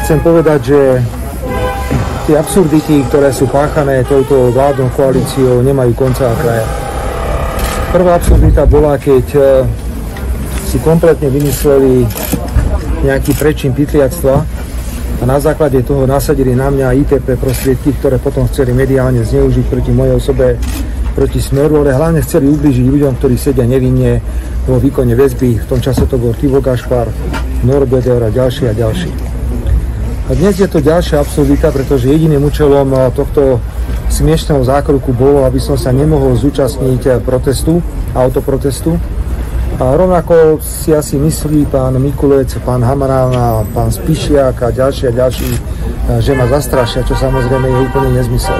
chcem povedať, že tie absurdity, ktoré sú páchané touto vládnou koalíciou, nemajú konca a kraja. Prvá absurdita bola, keď si kompletne vymysleli nejaký prečin pytliactva a na základe toho nasadili na mňa ITP prostriedky, ktoré potom chceli mediálne zneužiť proti mojej osobe, proti Smeru, ale hlavne chceli ublížiť ľuďom, ktorí sedia nevinne vo výkone väzby. V tom čase to bol Tivo Gašpar, Norbeder a ďalší a ďalší. A dnes je to ďalšia absurdita, pretože jediným účelom tohto smiešného zákroku bolo, aby som sa nemohol zúčastniť protestu, autoprotestu. A rovnako si asi myslí pán Mikulec, pán Hamarán a pán Spišiak a ďalší, že ma zastrašia, čo samozrejme je úplne nezmysel.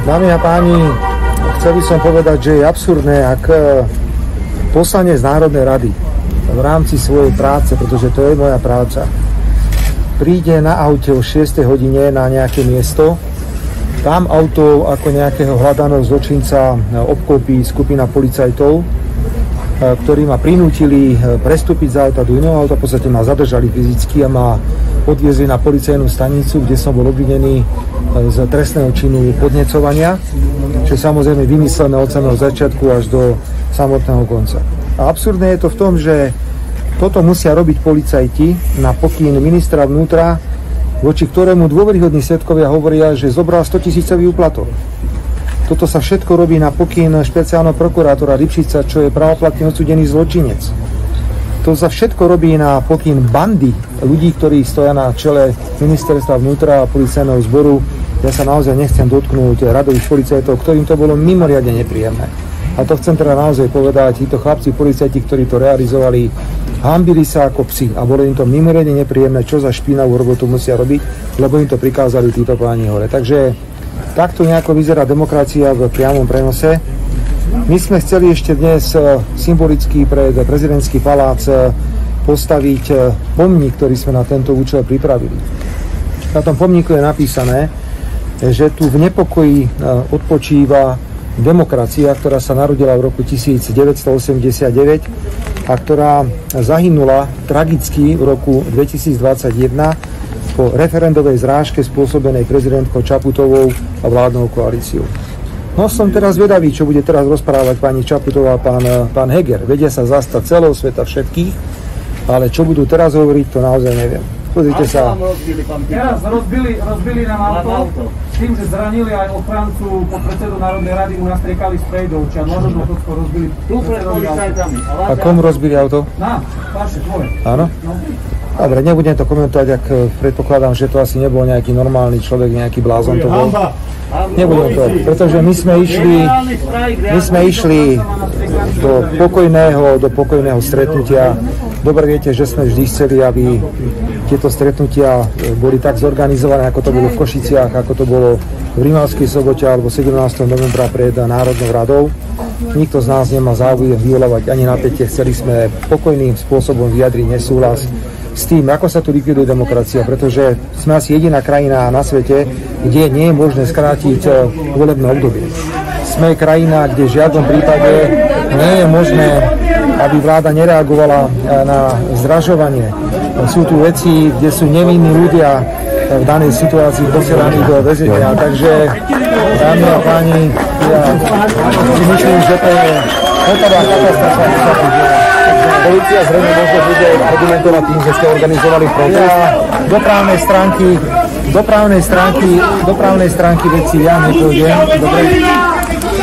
Dámy a páni, chcel by som povedať, že je absurdné, ak poslanec Národnej rady v rámci svojej práce, pretože to je moja práca, príde na aute o 6 hodine na nejaké miesto, tam auto ako nejakého hľadaného zločinca obklopí skupina policajtov, ktorí ma prinútili prestúpiť z auta do iného auta, v podstate ma zadržali fyzicky a ma odviezli na policajnú stanicu, kde som bol obvinený z trestného činu podnecovania, čo je samozrejme vymyslené od samého začiatku až do samotného konca. A absurdné je to v tom, že toto musia robiť policajti na pokyn ministra vnútra, voči ktorému dôveryhodní svedkovia hovoria, že zobral 100 000 úplatok. Toto sa všetko robí na pokyn špeciálneho prokurátora Lipšica, čo je pravoplatne odsúdený zločinec. To sa všetko robí na pokyn bandy ľudí, ktorí stoja na čele ministerstva vnútra a policajného zboru. Ja sa naozaj nechcem dotknúť radových policajtov, ktorým to bolo mimoriadne nepríjemné. A to chcem teda naozaj povedať, títo chlapci policajti, ktorí to realizovali, hanbili sa ako psi a bolo im to mimoriadne nepríjemné, čo za špinavú robotu musia robiť, lebo im to prikázali títo páni hore. Takže takto nejako vyzerá demokracia v priamom prenose. My sme chceli ešte dnes symbolicky pred prezidentský palác postaviť pomník, ktorý sme na tento účel pripravili. Na tom pomníku je napísané, že tu v nepokoji odpočíva demokracia, ktorá sa narodila v roku 1989 a ktorá zahynula tragicky v roku 2021 po referendovej zrážke spôsobenej prezidentkou Čaputovou a vládnou koalíciou. No som teraz vedavý, čo bude teraz rozprávať pani Čaputová a pán Heger. Vedia sa zastať celého sveta všetkých, ale čo budú teraz hovoriť, to naozaj neviem. Pozrite sa. Teraz rozbili nám auto s tým, že zranili aj ochrancu podpredsedu Národnej rady, mu nastriekali sprej do očia. Nožom do Tocko rozbili. A komu rozbili auto? Nám, vaše, tvoje. Áno? Dobre, nebudem to komentovať, ak predpokladám, že to asi nebol nejaký normálny človek, nejaký blázon to bol. Nebudem to, pretože my sme išli do pokojného stretnutia. Dobre viete, že sme vždy chceli, aby tieto stretnutia boli tak zorganizované, ako to bolo v Košiciach, ako to bolo v Rimavskej Sobote alebo 17. novembra pred Národnou radou. Nikto z nás nemá záujem vyvolávať ani napätie. Chceli sme pokojným spôsobom vyjadriť nesúhlas s tým, ako sa tu likviduje demokracia, pretože sme asi jediná krajina na svete, kde nie je možné skrátiť volebné obdobie. Sme krajina, kde v žiadnom prípade nie je možné, aby vláda nereagovala na zdražovanie. Sú tu veci, kde sú nevinní ľudia v danej situácii posielaní do väzenia. Takže, dámy a páni, ja si myslím, že to je hotová katastrofa. Polícia zrejme možno bude argumentovať tým, že ste organizovali protest. Do právnej stránky veci ja nepôjdem. Dobre?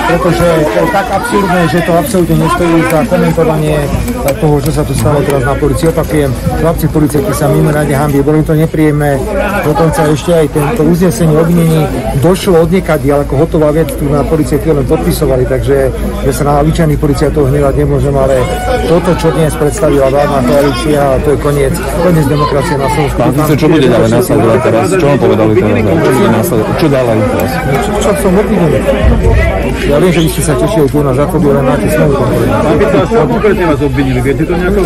Pretože to je tak absurdné, že to absolútne nestojí za komentovanie toho, čo sa tu stalo teraz na policii. Opakujem, chlapci policajti sa mimoriadne hanbí, bolo im to nepríjemné, dokonca ešte aj tento uznesenie obvinení došlo odniekadiaľ ako hotová vec, tu na policajti len podpisovali, takže ja sa na obyčajných policajtov hnevať nemôžem, ale toto, čo dnes predstavila vládna koalícia, to je koniec demokracie na Slovensku. Pán Fico, čo bude ďalej nasledovať teraz? Čo vám povedali teraz? Čo ďalej teraz? Čo som obvinený? Ja Ja viem, že vy ste sa tešili tu na záchodu, len máte smeru. Pán Fico, čo konkrétne vás obvinili? Viete to nejako?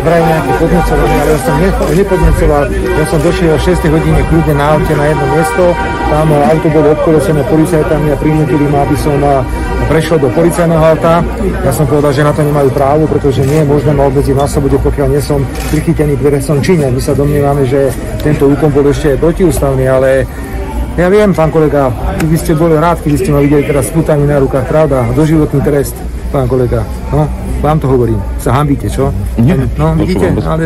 Vraj nejaké podnecovanie, ale ja som nepodnecoval. Ja som došiel o 6 hodine kľudne na aute na jedno miesto. Tam auto bolo obkolesené policajtami a prinútili ma, aby som prešiel do policajného auta. Ja som povedal, že na to nemajú právo, pretože nie je možné ma obmedziť na slobode, pokiaľ nie som prichytený v trestnom čine. My sa domnievame, že tento úkon bol ešte protiústavný, ale ja viem, pán kolega, vy ste boli rád, keď ste ma videli teraz s putami na rukách, pravda, doživotný trest, pán kolega, no, vám to hovorím, sa hanbíte, čo? Nie. No, vidíte, ale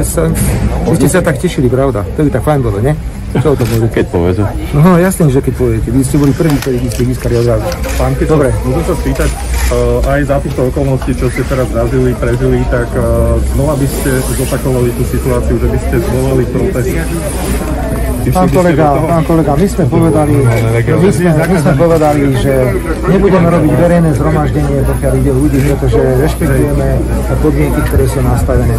vy ste sa tak tešili, pravda, to by tak fajn bolo, ne? Čo o tom poviete? Keď poviete. No, jasne, že keď poviete, vy ste boli prvý, ktorí ste získali odrazu. Pán Fico, môžem sa spýtať, aj za týchto okolností, čo ste teraz prežili, tak znova by ste zopakovali tú situáciu, že by ste zvolali protest. Pán kolega, my sme povedali, že nebudeme robiť verejné zhromaždenie, pokiaľ ide ľudí, pretože rešpektujeme podmienky, ktoré sú nastavené.